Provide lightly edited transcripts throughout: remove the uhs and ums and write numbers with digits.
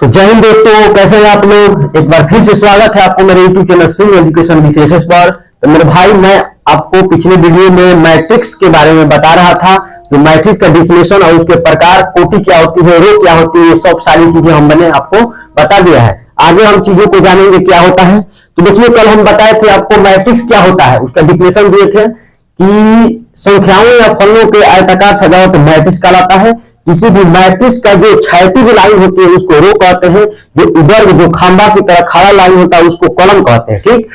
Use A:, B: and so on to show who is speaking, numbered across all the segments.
A: तो जय हिंद दोस्तों, कैसे हैं आप लोग। एक बार फिर से स्वागत है आपको मेरे YouTube channel Singh education with Yashas पर। तो मेरे भाई, मैं आपको पिछले वीडियो में मैट्रिक्स के बारे में बता रहा था, जो मैट्रिक्स का डिफिनेशन और उसके प्रकार, कोटि क्या होती है, रो क्या होती है, ये सब सारी चीजें मैंने आपको बता दिया है। आगे हम चीजों को जानेंगे क्या होता है। तो देखिए, कल हम बताए थे आपको मैट्रिक्स क्या होता है, उसका डिफिनेशन दिए थे कि संख्याओं या फलों के आयताकार सजावट मैट्रिक्स कहलाता है। किसी भी मैट्रिक्स का जो क्षैतिज लाइन होती है उसको रो कहते हैं, जो उदर्ग जो खंभा की तरह खड़ा लाइन होता है उसको कॉलम कहते हैं। ठीक,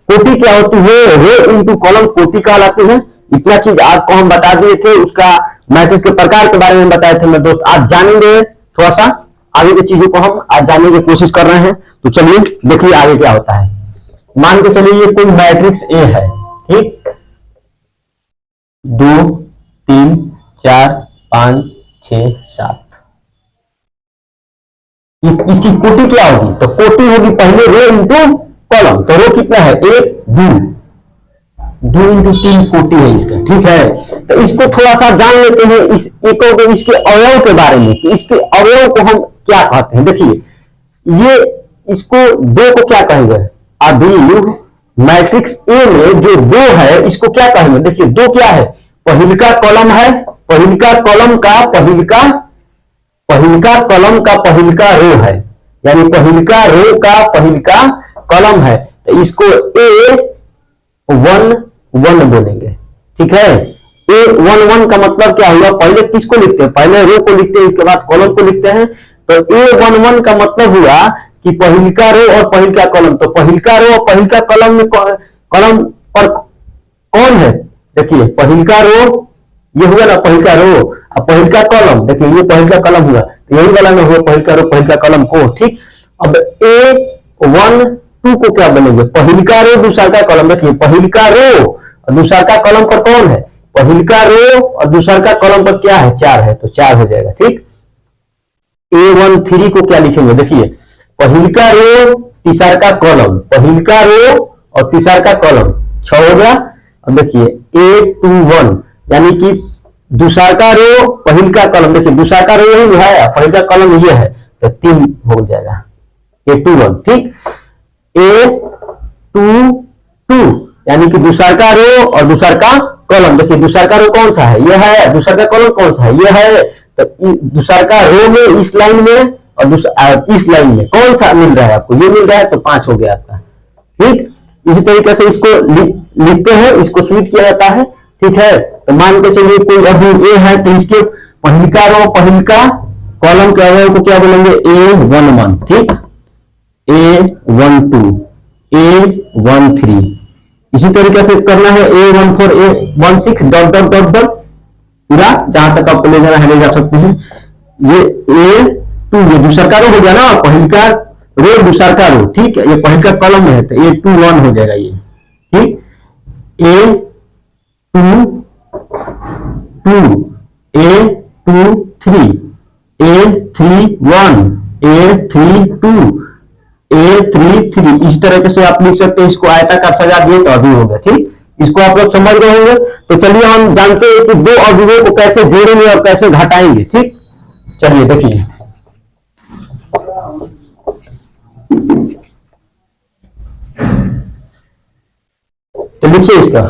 A: कोटि क्या होती है, रो इनटू कॉलम कोटि कहलाती है। इतना चीज आपको हम बता दिए थे, उसका मैट्रिक्स के प्रकार के बारे में बताए थे मेरे दोस्त। आज जानेंगे थोड़ा सा आगे की चीजों को, हम आज जानने की कोशिश कर रहे हैं। तो चलिए देखिए आगे क्या होता है। मान के चलिए ये कोई मैट्रिक्स ए है, ठीक, 2 3 4 5 6 7, इसकी कोटि क्या होगी? तो कोटि होगी पहले रो इंटू कॉलम। तो रो कितना है, 1 2 इंटू 3 कोटि है इसका। ठीक है, तो इसको थोड़ा सा जान लेते हैं, इस एक इसके अवयव के बारे में। इसके अवयव को हम क्या कहते हैं। देखिए, ये इसको दो को क्या कहेंगे, अभी मैट्रिक्स ए में जो दो है इसको क्या कहेंगे। देखिए, दो क्या है, पहिलका कॉलम है, पहिलका कॉलम का पहिलका कॉलम का पहिलका रो है, यानी पहिलका रो का पहिलका कॉलम है। तो इसको A11 बोलेंगे। ठीक है, A11 का मतलब क्या हुआ, पहले किसको लिखते हैं, पहले रो को लिखते हैं, इसके बाद कॉलम को लिखते हैं। तो A11 का मतलब हुआ कि पहिलका रो और पहिलका कॉलम। तो पहिलका रो और पहिलका कॉलम में कॉलम पर कौन है, देखिए पहिलका रो ये हुआ ना, पहिलका रो और पहिलका कॉलम। देखिए ये पहिलका कॉलम हुआ, तो यही वाला में हुआ पहिलका रो पहिलका कॉलम को। ठीक, अब A12 को क्या बनेंगे, पहिलका रो दूसरा का कॉलम। देखिए पहिलका रो और दूसरा का कॉलम पर कौन है, पहिलका रो और दूसरा का कॉलम पर क्या है, 4 है, तो 4 हो जाएगा। ठीक, A13 को क्या लिखेंगे, देखिए पहिलका रो तीसरा का कॉलम, पहिलका रो और तीसरा का कॉलम 6 हो गया। अब देखिए A21 यानी कि दूसरा का रो पहिलका कॉलम। देखिए दूसरा का रो यही है, पहिलका कॉलम ये है, तो 3 हो जाएगा A21। ठीक, A22 यानी कि दूसरा का रो और दूसरा का कॉलम। देखिए दूसरा का रो कौन सा है, ये है, दूसरा का कॉलम कौन सा है, ये है। तो दूसरा का रो में इस लाइन में और दूसरा इस लाइन में कौन सा मिल रहा है आपको, ये मिल रहा है, तो 5 हो गया आपका। ठीक, इसी तरीके से इसको लिखते हैं, इसको स्वीट किया जाता है। ठीक है, तो मान के चलिए कोई अभी ए है, तो इसके पहिलका रो पहिलका कॉलम के अवयव को क्या बोलेंगे, A11। ठीक, A12 A13, इसी तरीके से करना है A14 A16 dot dot dot dot पूरा, जहां तक आपको ले जाना है ले जा सकते हैं। ये A2 ये दूसरा का रो हो गया ना, पहिलका रो दूसरा का रो। ठीक है, ये पहिलका कॉलम में है, तो A21 हो जाएगा ये। ठीक, A23 A31 A32 A33, इस तरह से आप लिख सकते हैं। इसको आयताकार सजा दिए तो अभी हो गया। ठीक, इसको आप लोग समझ रहे होंगे। तो चलिए हम जानते हैं कि दो अवयवों को कैसे जोड़ेंगे और कैसे घटाएंगे। ठीक, चलिए देखिए, तो लिखिए इसका,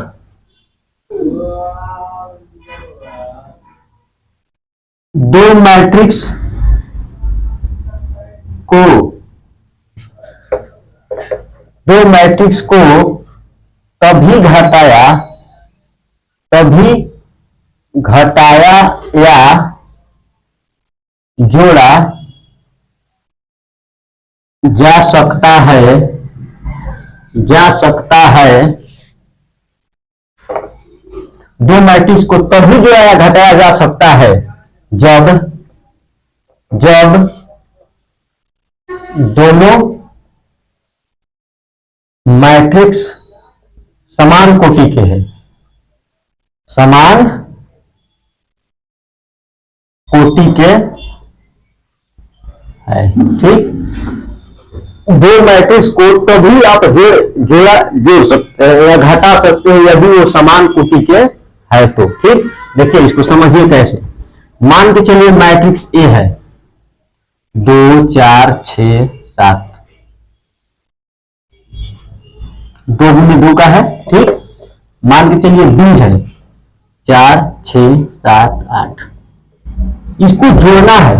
A: दो मैट्रिक्स को तभी घटाया या जोड़ा जा सकता है, दो मैट्रिक्स को तभी जोड़ा या घटाया जा सकता है जब दोनों मैट्रिक्स समान कोटि के हैं, समान कोटि के है। ठीक, दो मैट्रिक्स को तभी आप जोड़ सकते हैं या घटा सकते हैं यदि वो समान कोटि के है तो। ठीक, देखिए इसको समझिए कैसे। मान के चलिए मैट्रिक्स ए है, 2 4 6 7, 2 गुने 2 का है, ठीक। मान के चलिए बी है 4 6 7 8, इसको जोड़ना है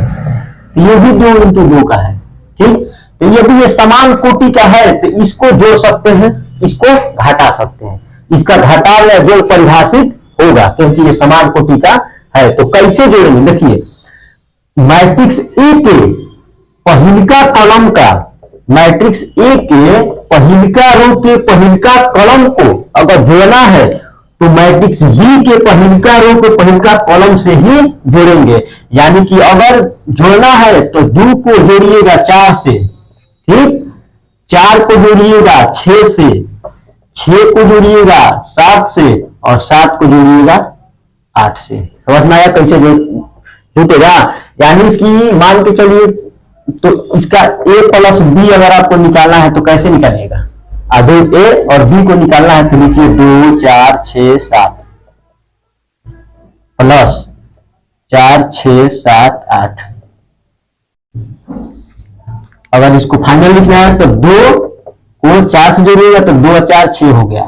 A: तो ये भी 2 इंटू 2 का है, ठीक। तो यदि ये समान कोटि का है तो इसको जोड़ सकते हैं, इसको घटा सकते हैं, इसका घटाव या जोड़ परिभाषित होगा क्योंकि ये समान कोटि का है। तो कैसे जोड़ेंगे, देखिए मैट्रिक्स ए के पहिलका कॉलम का, मैट्रिक्स ए के पहिलका रो के पहिलका कॉलम को अगर जोड़ना है तो मैट्रिक्स बी के पहिलका रो के पहिलका कॉलम से ही जोड़ेंगे। यानी कि अगर जोड़ना है तो 2 को जोड़िएगा 4 से, ठीक, 4 को जोड़िएगा 6 से, 6 को जोड़िएगा 7 से और 7 को जोड़िएगा 8 से। समझ में आया कैसे जुटेगा। यानी कि मान के चलिए तो इसका a प्लस बी अगर आपको निकालना है तो कैसे निकालिएगा, आधे a और b को निकालना है तो लिखिए 2 4 6 7 प्लस 4 6 7 8। अगर इसको फाइनल लिखना है तो 2 को 4 से जोड़िएगा तो 2 4 6 हो गया,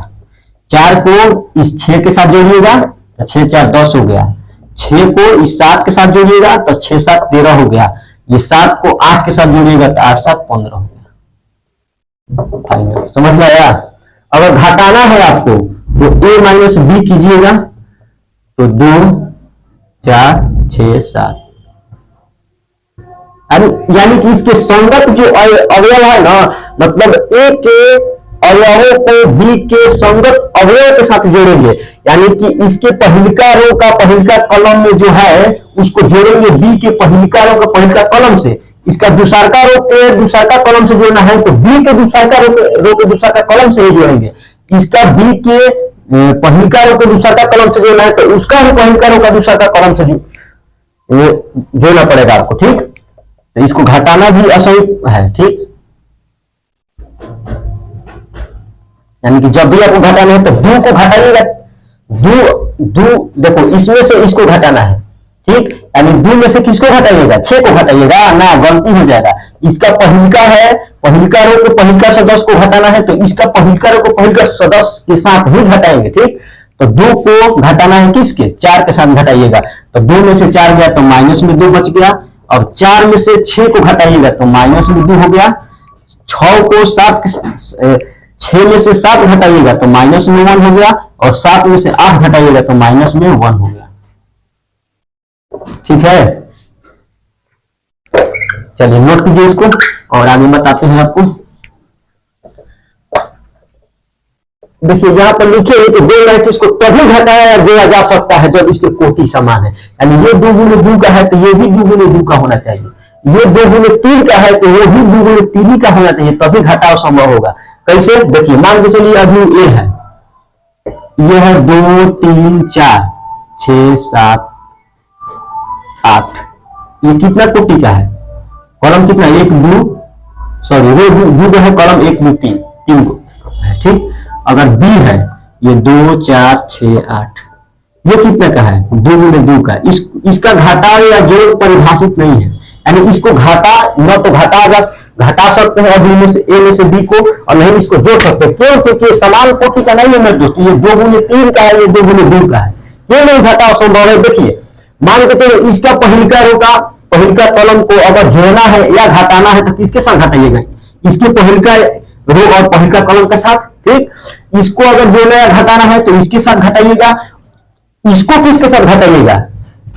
A: 4 को इस 6 के साथ जोड़िएगा तो 6 4 10 हो गया, 6 को इस 7 के साथ जोड़िएगा तो 6 7 13 हो गया, ये 7 को 8 के साथ जोड़िएगा तो 8 7 15 हो गया। फाइनल, समझ में आया। अगर घटाना है आपको तो a माइनस बी कीजिएगा तो 2 4 6 7, यानी कि इसके संगत जो अवयव है ना, मतलब a के अवयवों को b के संगत अवयव के साथ जोड़ेंगे। यानी कि इसके पहिलका रो का पहिलका कॉलम में जो है उसको जोड़ेंगे b के पहिलका रो का पहिलका कॉलम से। इसका दूसरका रो के दूसरका कॉलम से जोड़ना है तो b के दूसरका रो के दूसरका कॉलम से ही जोड़ेंगे। इसका b के पहिलका रो के दूसरका कॉलम से जोड़ना है तो उसका भी पहिलका रो का दूसरका कॉलम से जोड़ना पड़ेगा आपको, ठीक। तो इसको घटाना भी असंभव है, ठीक। यानी कि जब भी आपको घटाना है तो 2 को घटाइएगा, 2 देखो इसमें से इसको घटाना है, ठीक। यानी 2 में से किसको घटाइएगा, 6 को घटाइएगा ना, गलती हो जाएगा। इसका पहिलका है, पहिलका रो को पहिलका सदस्य को घटाना है तो इसका पहिलका रो को पहिलका सदस्य के साथ ही घटाएंगे, ठीक। तो 2 को घटाना है किसके, 4 के साथ घटाइएगा तो 2 में से 4 गया तो माइनस में 2 बच गया, और 4 में से 6 को घटाइएगा तो माइनस में 2 हो गया, 6 को 6 में से 7 घटाइएगा तो माइनस में 1 हो गया, और 7 में से 8 घटाइएगा तो माइनस में 1 हो गया, ठीक है। चलिए नोट कीजिए इसको और आगे बताते हैं आपको। देखिए यहाँ पर लिखे कि दो मैट्रिक्स को तभी घटाया या जोड़ा जा सकता है जब इसके कोटि समान है। यानी ये 2 गुने 2 का है तो ये भी 2 गुने 2 का होना चाहिए, ये 2 गुने 3 का है तो ये भी 2 गुने 3 का होना चाहिए, तभी घटाव संभव होगा। कैसे, देखिए मान के चलिए अभी ये है, ये है 2 3 4 6 7 8, ये कितना कोटि का है, कॉलम कितना 1 2 सॉरी वो 2 है, कॉलम 1 2 3 को है, ठीक। अगर बी है ये 2 4 6 8, ये कितने का है 2 गुने 2 का, इसका घटाव या जोड़ परिभाषित नहीं है। यानी इसको घटा न तो घटा सकते हैं अभी में से ए में से बी को, और नहीं इसको जोड़ सकते, क्यों, क्योंकि समान कोटि का नहीं है मेरे दोस्त, ये 2 गुने 3 का है, ये 2 गुने 2 का है, ये नहीं घटाव संभव है। देखिए मान के चलो इसका पहिलका रो का पहिलका कॉलम को अगर जोड़ना है या घटाना है तो किसके साथ घटाइएगा, इसके पहिलका रो और पहिलका कॉलम के साथ, ठीक। इसको अगर जोड़ना या घटाना है तो इसके साथ घटाइएगा, इसको किसके साथ घटाइएगा,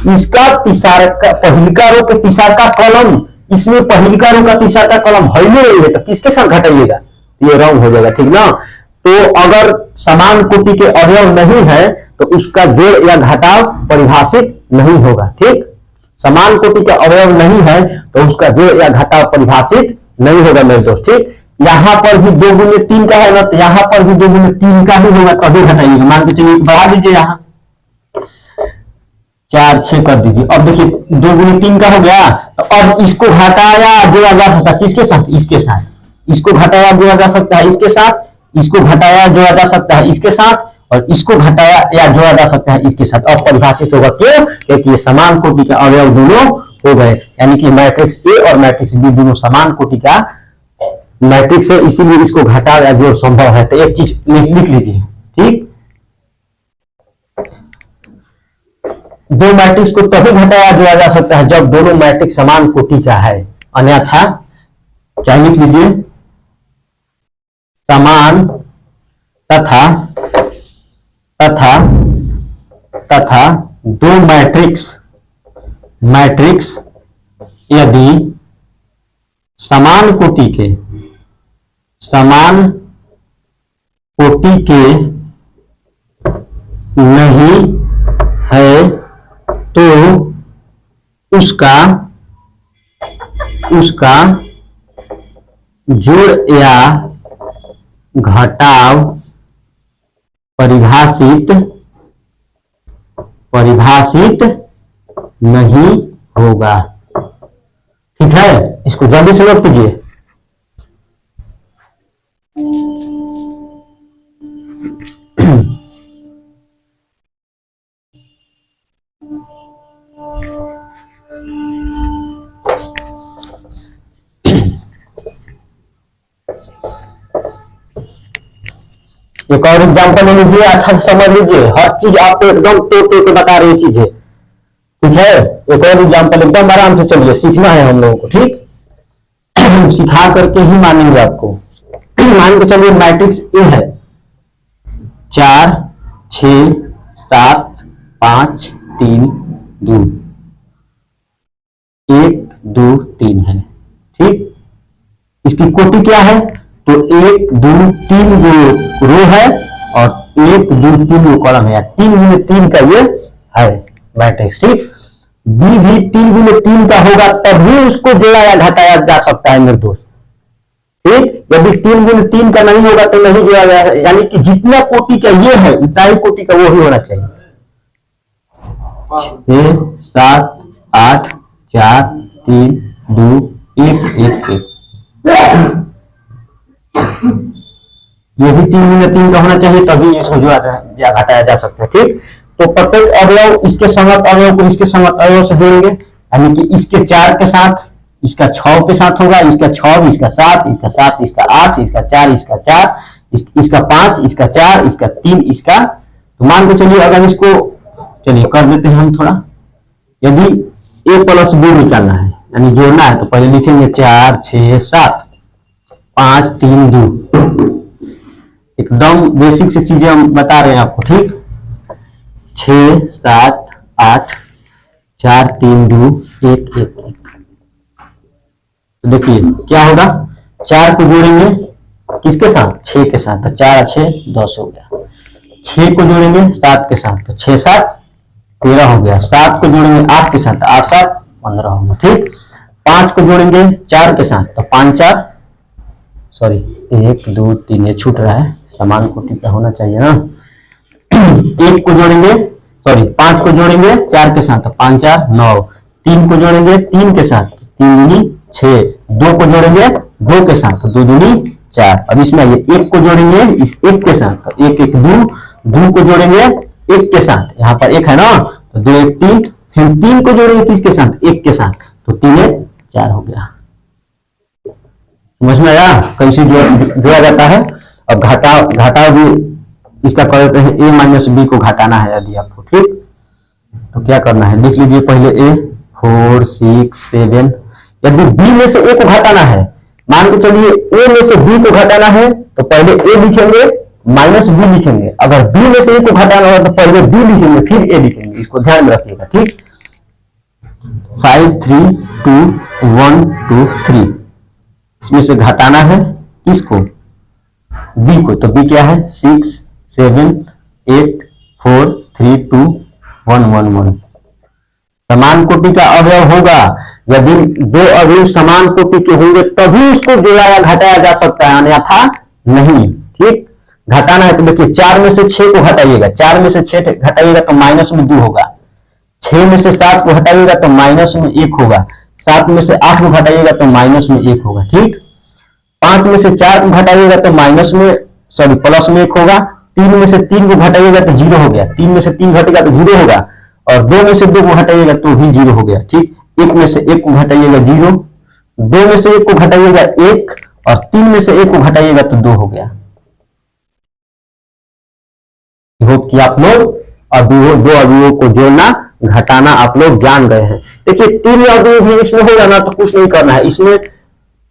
A: इसका पहिलका रो के तीसरा कॉलम, इसमें पहिलका रो का तीसरा कॉलम है ही नहीं है तो किसके साथ घटाइएगा, ये रॉन्ग हो जाएगा, ठीक ना। तो अगर समान कोटि के अवयव नहीं है तो उसका जोड़ या घटाव परिभाषित नहीं होगा, ठीक। समान कोटि का अवयव नहीं है तो उसका जोड़ या घटाव परिभाषित नहीं होगा मेरे दोस्त, ठीक। यहां पर भी 2 गुने 3 का है ना, तो यहां पर भी 2 गुने 3 का ही होगा तभी घटाइएगा। मान के चलिए बढ़ा दीजिए, यहां 4 6 कर दीजिए। अब देखिए 2 गुने 3 का हो गया, तो अब इसको घटाया जोड़ा जा सकता है किसके साथ, इसके साथ, इसको घटाया जोड़ा जा सकता है इसके साथ, इसको घटाया जोड़ा जा सकता है इसके साथ, और इसको घटाया या जोड़ा जा सकता है इसके साथ। अब परिभाषित होगा क्यों, क्योंकि ये समान कोटि के अवयव दोनों हो गए, यानी कि मैट्रिक्स ए और मैट्रिक्स बी दोनों समान कोटि का मैट्रिक्स है, इसीलिए इसको घटा या जोड़ संभव है। तो एक चीज लिख लीजिए, ठीक। दो मैट्रिक्स को तभी घटाया जोड़ा जा सकता है जब दोनों मैट्रिक्स समान कोटि का है, अन्यथा क्या लिख लीजिए, समान तथा तथा तथा दो मैट्रिक्स यदि समान कोटि के नहीं है तो उसका जोड़ या घटाव परिभाषित नहीं होगा। ठीक है, इसको जल्दी से नोट कीजिए। एक और एग्जाम्पल ले लीजिए, अच्छा से समझ लीजिए, हर चीज आपको एकदम टोटे के बता रही चीज है। ठीक है, एक और एग्जाम्पल, एकदम आराम से चलिए, सीखना है हम लोगों को, ठीक। सिखा करके ही मानेंगे आपको। मान के चलिए मैट्रिक्स ए है, 4 6 7 5 3 2 1 2 3 है, ठीक। इसकी कोटि क्या है, तो 1 2 3 रो है और 1 2 3 कॉलम है, 3 गुने 3 का ये है मैट्रिक्स, ठीक। बी भी 3 गुने 3 का होगा तभी उसको जोड़ा या घटाया जा सकता है मेरे दोस्त, ठीक। यदि 3 गुने 3 का नहीं होगा तो नहीं जोड़ा जाएगा, यानी कि जितना कोटि का ये है उतना ही कोटि का वो ही होना चाहिए। 6 7 8 4 3 2 1 1 1 ये भी 3 गुने 3 का होना चाहिए तभी इसको जोड़ा या घटाया जा सकता है, ठीक। तो प्रत्येक अवयव इसके संगत अवयव को इसके संगत अवयव से जोड़ेंगे, यानी कि इसके 4 के साथ इसका 6 के साथ होगा, इसका 6 इसका 7 इसका 7 इसका 8 इसका 4 इसका 4 इसका 5 इसका 4 इसका 3 इसका, तो मान के चलिए अगर इसको चलिए कर देते हैं हम थोड़ा। यदि a प्लस b निकालना है यानी जोड़ना है तो पहले लिखेंगे 4 6 7 5 3 2, एकदम बेसिक से चीजें हम बता रहे हैं आपको, ठीक। 6 7 8 4 3 2 1 1 1, तो देखिए क्या होगा, 4 को जोड़ेंगे किसके साथ, 6 के साथ, तो 4 6 10 हो गया। 6 को जोड़ेंगे 7 के साथ तो 6 7 13 हो गया। 7 को जोड़ेंगे 8 के साथ 8 7 15 हो गया, ठीक। 5 को जोड़ेंगे 4 के साथ तो 5 4 सॉरी 1 2 3 ये छूट रहा है, समान कोटि का होना चाहिए ना। 1 को जोड़ेंगे सॉरी 5 को जोड़ेंगे 4 के साथ तो 5 4 9, 3 को जोड़ेंगे 3 के साथ 3 दूनी 6, 2 को जोड़ेंगे 2 के साथ तो 2 दूनी 4। अब इसमें ये 1 को जोड़ेंगे इस 1 के साथ तो 1 1 2, 2 को जोड़ेंगे 1 के साथ, यहाँ पर 1 है ना तो 2 1 3, फिर 3 को जोड़ेंगे किसके साथ, 1 के साथ तो 3 1 4 हो गया। समझ में आया कैसे जोड़ा जाता है। अब घटाव भी इसका कर देते हैं, a माइनस बी को घटाना है यदि आपको, ठीक। तो क्या करना है, लिख लीजिए पहले a 4 6 7, यदि b में से a को घटाना है, मान के चलिए a में से b को घटाना है तो पहले a लिखेंगे माइनस b लिखेंगे, अगर b में से a को घटाना हो तो पहले b लिखेंगे फिर a लिखेंगे, इसको ध्यान में रखिएगा, ठीक। 5 3 2 1 2 3, इसमें से घटाना है किसको, b को, तो b क्या है 6 7 8 4 3 2 1 1 1। समान कोटि का अवयव होगा, यदि दो अवयव समान कोटि के होंगे तभी उसको जोड़ा या घटाया जा सकता है, अन्यथा नहीं, ठीक। घटाना है तो देखिए 4 में से 6 को घटाइएगा, 4 में से 6 घटाइएगा तो माइनस में 2 होगा, 6 में से 7 को हटाइएगा तो माइनस में 1 होगा, 7 में से 8 को घटाइएगा तो माइनस में 1 होगा, ठीक। 5 में से 4 को घटाइएगा तो माइनस में सॉरी प्लस में 1 होगा, 3 में से 3 को घटाइएगा तो 0 हो गया, 3 में से 3 घटेगा तो 0 होगा, और 2 में से 2 को हटाइएगा तो भी 0 हो गया, ठीक। एक में से एक को घटाइएगा 0, 2 में से एक को घटाइएगा 1 और 3 में से एक को घटाइएगा तो 2 हो गया। होप कि आप लोग दो अवयवों को जोड़ना घटाना आप लोग जान गए हैं। देखिए 3 अवयव भी इसमें हो जाना तो कुछ नहीं करना है, इसमें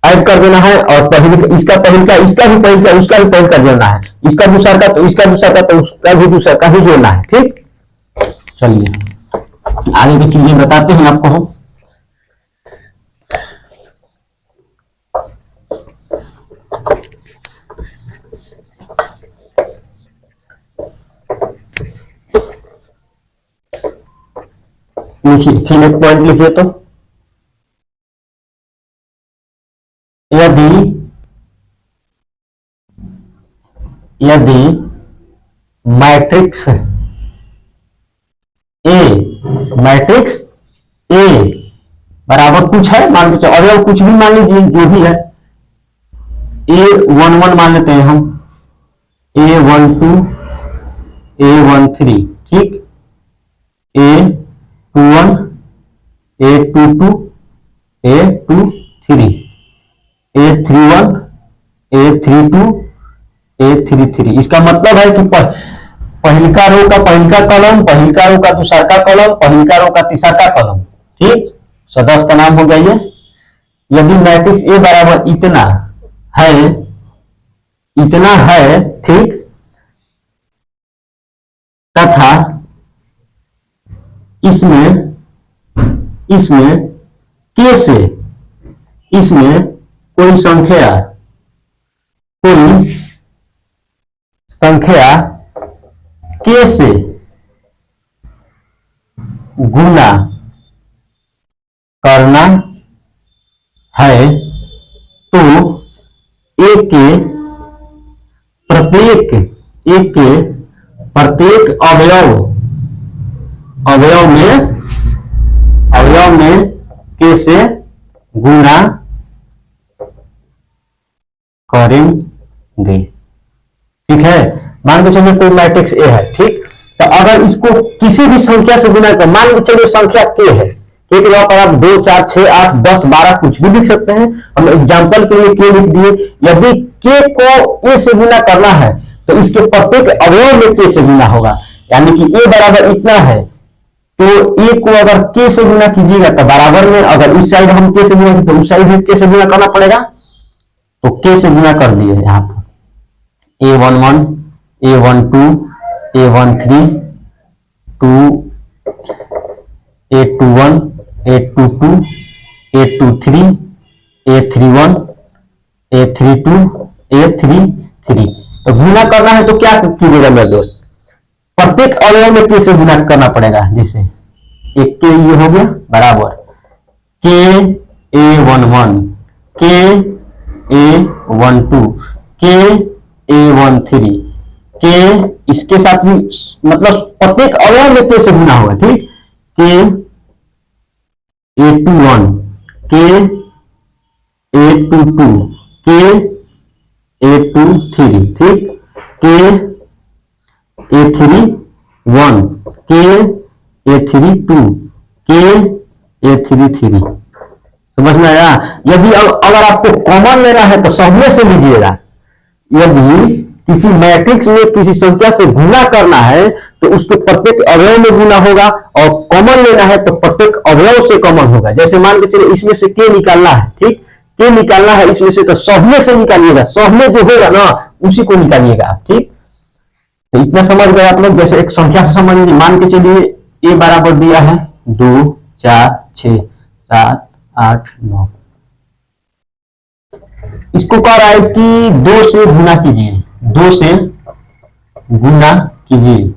A: ऐड कर देना है और पहले इसका पहले इसका भी पहले उसका भी पहले कर देना है, इसका दूसरा का तो इसका दूसरा का तो उसका भी दूसरा का ही जोड़ना है। ठीक, चलिए आगे की चीजें बताते हैं आपको हम। लिखिए, फिर एक पॉइंट लिखिए तो यदि मैट्रिक्स ए बराबर कुछ है, मान लीजिए अवयव कुछ भी मान लीजिए जो भी है, A11 मान लेते हैं हम, A12 A13, ठीक, A21 A22 A23 A31 A32 A33। इसका मतलब है कि पहिलका रो का पहिलका कॉलम, पहिलका रो का दूसरा का कॉलम, पहिलका रो का तीसरा का कॉलम। ठीक, सदस्य का नाम हो गया ये। यदि मैट्रिक्स ए बराबर इतना है, ठीक, तथा इसमें के से इसमें कोई संख्या के से गुना करना है तो एक के प्रत्येक अवयव में के से गुणा करेंगे। ठीक है, मान के चलिए कोई मैट्रिक्स ए है, ठीक, तो अगर इसको किसी भी संख्या से गुणा कर, मान के चलिए संख्या के है, के के पर आप 2 4 6 8 10 12 कुछ भी लिख सकते हैं, हम एग्जांपल के लिए के लिख दिए। यदि के को ए से गुणा करना है तो इसके प्रत्येक अवयव में के से गुणा होगा, यानी कि ए बराबर इतना है तो ए को अगर के से गुणा कीजिएगा तो बराबर में, अगर इस साइड हम के से गुणा की तो उस साइड भी के से गुणा करना पड़ेगा, तो के से गुणा कर दिए यहां पर A11 A12 A13 A21 A22 A23 A31 A32 A33। तो गुणा करना है तो क्या कीजिएगा मेरे दोस्त, प्रत्येक अवयव में के से गुणा करना पड़ेगा। जैसे एक के ये हो गया बराबर के A11 के A12 के A13 के, इसके साथ भी मतलब प्रत्येक अवयव में के से गुणा होगा। ठीक, के A21 के A22 के A23, ठीक, के A31 के A32 के A33। समझ में आया? यदि अगर आपको कॉमन लेना है तो सब में से लीजिएगा। यदि किसी मैट्रिक्स में किसी संख्या से गुणा करना है तो उसके प्रत्येक अवयव में गुणा होगा, और कॉमन लेना है तो प्रत्येक अवयव से कॉमन होगा। जैसे मान के चलिए इसमें से के निकालना है, ठीक, के निकालना है इसमें से, तो सब में से निकालिएगा, सब में जो होगा ना उसी को निकालिएगा। ठीक, तो इतना समझ गए आप लोग। जैसे एक संख्या से समझ लीजिए, मान के चलिए ए बराबर दिया है 2 4 6 7 8 9, इसको कह रहा है कि 2 से गुणा कीजिए, 2 से गुणा कीजिए।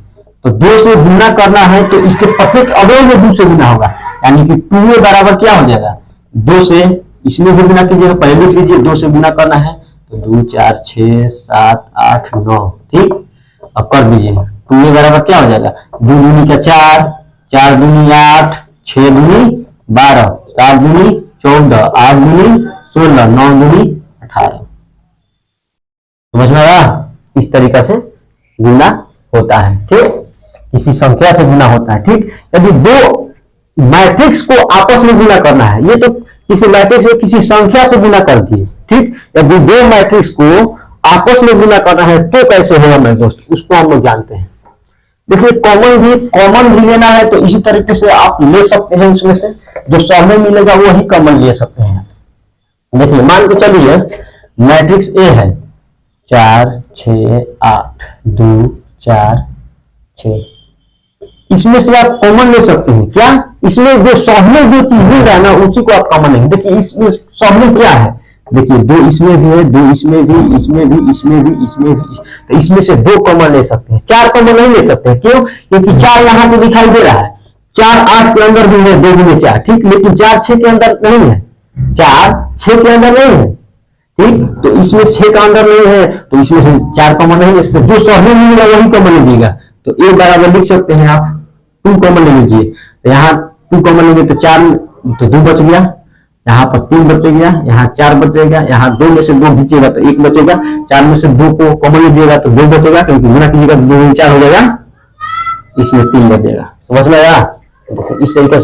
A: तो 2 से गुणा करना है तो इसके प्रत्येक अवयव में 2 से गुणा होगा, यानी कि 2a बराबर क्या हो जाएगा, 2 से इसमें भी गुणा कीजिएगा, पहले लिख लीजिए 2 से गुणा करना है तो 2 4 6 7 8 9। ठीक, अब कर दीजिए, 2a बराबर क्या हो जाएगा, 2 दूनी का 4, 4 दूनी 8, 6 दूनी 12, 7 दूनी 14, 8 दूनी 16, 9 दूनी 18। समझ में आया? इस तरीका से गुणा होता है। ठीक, किसी संख्या से गुणा होता है। ठीक, यदि दो मैट्रिक्स को आपस में गुना करना है। ये तो किसी मैट्रिक्स को किसी संख्या से गुना कर दिए, ठीक। यदि दो मैट्रिक्स को आपस में गुना करना है तो कैसे होगा मेरे दोस्त, उसको हम लोग जानते हैं। देखिए कॉमन भी लेना है तो इसी तरीके से आप ले सकते हैं, उसमें से जो सब में मिलेगा वही कॉमन ले सकते हैं। देखिए मान के चलिए मैट्रिक्स ए है 4 6 8 2 4 6, इसमें से आप कॉमन ले सकते हैं क्या, इसमें जो सब में जो चीज मिल रहा है ना उसी को आप कॉमन लेंगे। देखिए इसमें सब में क्या है, देखिए 2 इसमें भी है, 2 इसमें भी, इसमें भी, इसमें भी, इसमें भी, तो इसमें से 2 कॉमन ले सकते हैं, 4 कॉमन नहीं ले सकते। क्यों, क्योंकि 4 यहाँ पे दिखाई दे रहा है, 4 8 के अंदर भी है, 2 गुने 4, ठीक, लेकिन 4 6 के अंदर नहीं है, 4 6 के अंदर नहीं है, ठीक। तो इसमें 6 का अंदर नहीं है तो इसमें से 4 कॉमन नहीं ले सकते, जो सब में मिलेगा वही कॉमन लीजिएगा। तो एक बराबर लिख सकते हैं आप 2 कॉमन ले लीजिए, तो यहाँ 2 कॉमन लेंगे तो 4 तो 2 बच गया, यहाँ पर 3 बच गया, यहाँ 4 बचेगा, यहाँ 2 में से 2 खींचेगा तो 1 बचेगा, 4 में से 2 को कॉमन लीजिएगा तो 2 बचेगा, क्योंकि गुना कीजिएगा तो 2 4 हो जाएगा, इसमें 3 बचेगा। समझ में आया? इस तरीके से